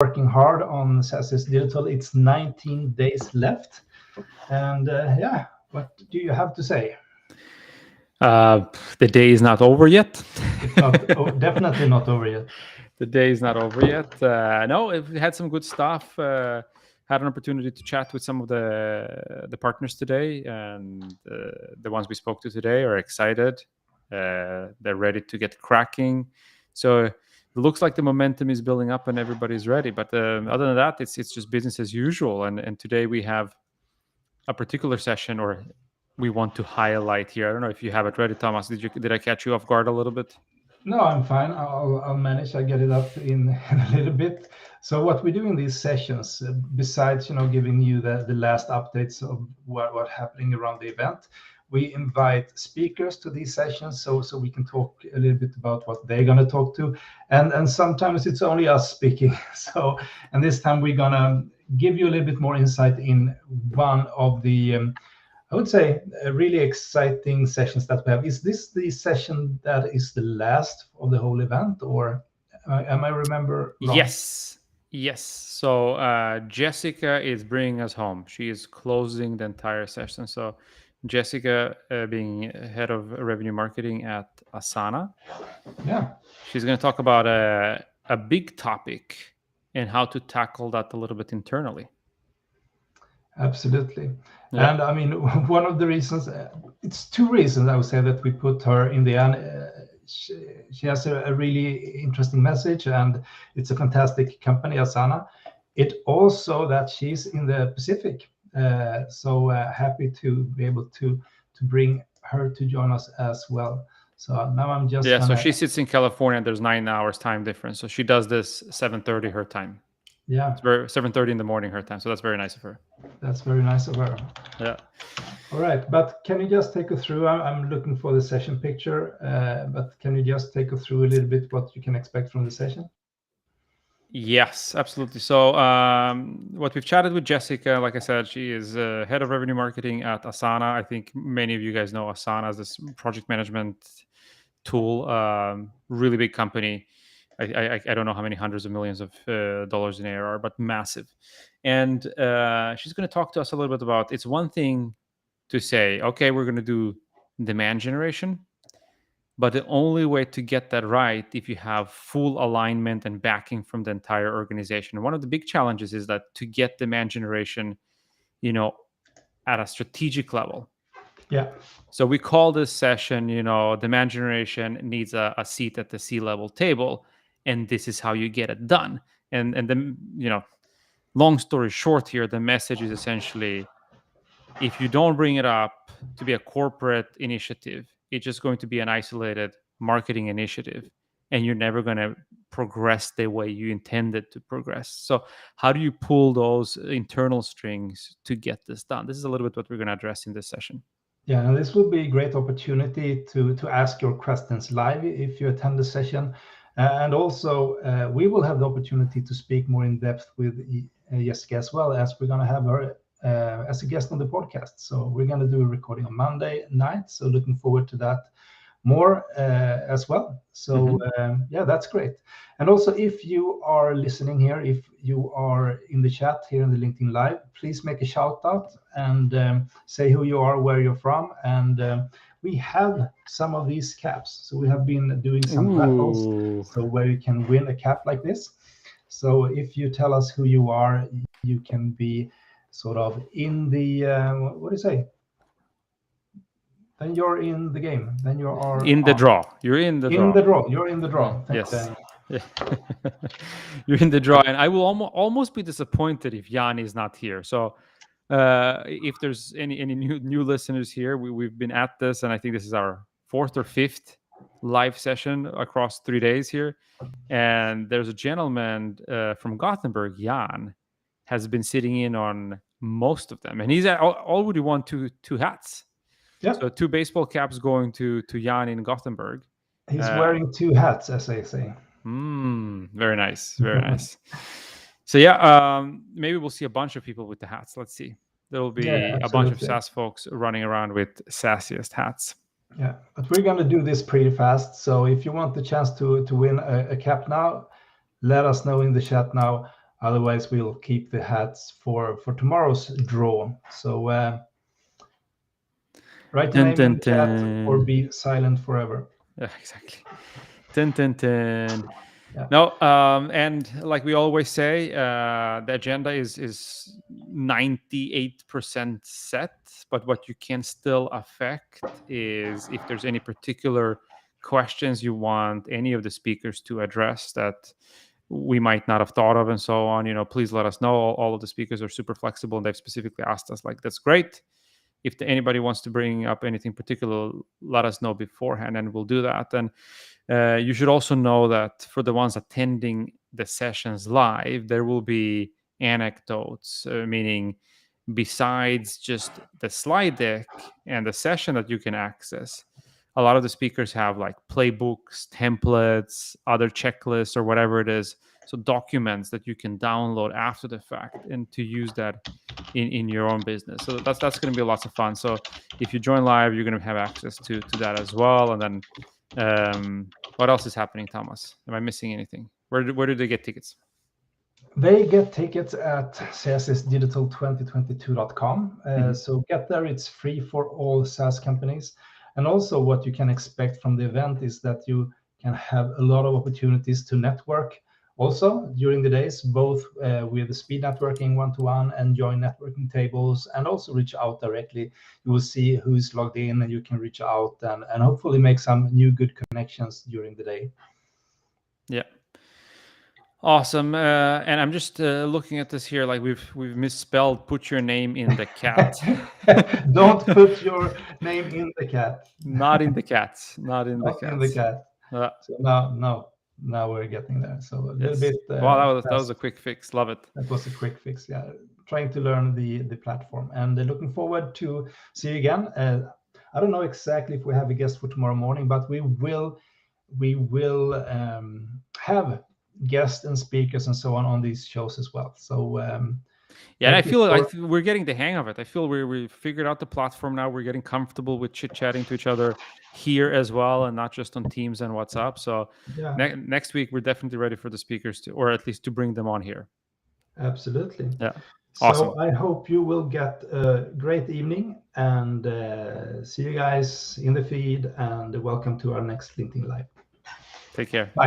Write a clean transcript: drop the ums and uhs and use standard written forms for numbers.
working hard on SaaSiest Digital. It's 19 days left. And what do you have to say? The day is not over yet. It's not definitely not over yet. The day is not over yet. No, we had some good stuff. Had an opportunity to chat with some of the partners today, and the ones we spoke to today are excited. They're ready to get cracking. So it looks like the momentum is building up and everybody's ready. But other than that, it's just business as usual. And today we have a particular session, or we want to highlight here. I don't know if you have it ready, Thomas. Did I catch you off guard a little bit? No, I'm fine. I'll manage. I get it up in a little bit. So what we do in these sessions, besides giving you the last updates of what happening around the event, we invite speakers to these sessions so we can talk a little bit about what they're going to talk to, and sometimes it's only us speaking. So, and this time we're gonna give you a little bit more insight in one of the I would say really exciting sessions that we have. Is this the session that is the last of the whole event, or am I remember wrong? Yes. So Jessica is bringing us home. She is closing the entire session. So Jessica, being head of revenue marketing at Asana, she's going to talk about a big topic and how to tackle that a little bit internally. Absolutely. Yeah. And I mean, one of the reasons, it's two reasons I would say that we put her in the end. She has a really interesting message, and it's a fantastic company, Asana. It also that she's in the Pacific. So happy to be able to bring her to join us as well. So now I'm just so she sits in California. There's 9 hours time difference. So she does this 7:30 her time. Yeah, it's very 7:30 in the morning her time. So that's very nice of her. That's very nice of her. Yeah. All right, but can you just take us through? I'm looking for the session picture, but can you just take us through a little bit what you can expect from the session? Yes, absolutely. So what we've chatted with Jessica, like I said, she is head of revenue marketing at Asana. I think many of you guys know Asana as this project management tool, really big company. I don't know how many hundreds of millions of dollars in ARR, but massive. And she's going to talk to us a little bit about, it's one thing to say, okay, we're going to do demand generation. But the only way to get that right, if you have full alignment and backing from the entire organization. And one of the big challenges is that to get demand generation, at a strategic level. Yeah. So we call this session, demand generation needs a seat at the C-level table, and this is how you get it done. And then, long story short here, the message is essentially, if you don't bring it up to be a corporate initiative, it's just going to be an isolated marketing initiative, and you're never going to progress the way you intended to progress. So how do you pull those internal strings to get this done? This is a little bit what we're going to address in this session. Yeah, and this will be a great opportunity to ask your questions live if you attend the session. And also, we will have the opportunity to speak more in depth with Jessica as well, as we're going to have her as a guest on the podcast. So we're going to do a recording on Monday night. So looking forward to that more as well. So that's great. And also, if you are listening here, if you are in the chat here in the LinkedIn Live, please make a shout out and say who you are, where you're from. And we have some of these caps. So we have been doing some raffles, so where you can win a cap like this. So if you tell us who you are, you can be sort of in the, what do you say? Then you're in the game. Then you are in the draw. You're in the draw. In the draw. You're in the draw. Yes. Yeah. You're in the draw, and I will almost be disappointed if Jan is not here. So if there's any new listeners here, we've been at this, and I think this is our 4th or 5th live session across 3 days here. And there's a gentleman from Gothenburg, Jan, has been sitting in on most of them, and he's already won two hats. Yeah. So 2 baseball caps going to Jan in Gothenburg. He's wearing 2 hats, as they say. Very nice. Very nice. So yeah, maybe we'll see a bunch of people with the hats. Let's see. There will be a bunch of SaaS folks running around with SaaSiest hats. Yeah, but we're going to do this pretty fast. So if you want the chance to win a cap now, let us know in the chat now Otherwise, we'll keep the hats for tomorrow's draw. So write your name in the chat or be silent forever. Yeah, exactly. Dun, dun, dun. Yeah. No, and like we always say, the agenda is 98% set, but what you can still affect is if there's any particular questions you want any of the speakers to address that we might not have thought of and so on, please let us know. All of the speakers are super flexible and they've specifically asked us, like, that's great. If anybody wants to bring up anything particular, let us know beforehand and we'll do that. And you should also know that for the ones attending the sessions live, there will be anecdotes, meaning besides just the slide deck and the session that you can access, a lot of the speakers have like playbooks, templates, other checklists, or whatever it is. So documents that you can download after the fact and to use that in your own business. So that's going to be lots of fun. So if you join live, you're going to have access to that as well. And then what else is happening, Thomas? Am I missing anything? Where do they get tickets? They get tickets at SaaSiestDigital2022.com. So get there. It's free for all SaaS companies. And also what you can expect from the event is that you can have a lot of opportunities to network also during the days, both with the speed networking one-to-one and join networking tables, and also reach out directly. You will see who's logged in and you can reach out and hopefully make some new good connections during the day. Yeah. Awesome. And I'm just looking at this here, like we've misspelled "put your name in the cat." Don't put your name in the cat. Not in the cats. Not in the Not cats. in the cat. So now we're getting there. So a little bit. Wow, that was a quick fix. Love it. That was a quick fix. Yeah, trying to learn the platform and looking forward to see you again. I don't know exactly if we have a guest for tomorrow morning, but we will have guests and speakers and so on these shows as well. So yeah, and I feel like we're getting the hang of it. I feel we figured out the platform now. We're getting comfortable with chit-chatting to each other here as well, and not just on Teams and WhatsApp. So next week, we're definitely ready for the speakers to, or at least to bring them on here. Absolutely. Yeah. So awesome. I hope you will get a great evening and see you guys in the feed, and welcome to our next LinkedIn Live. Take care. Bye.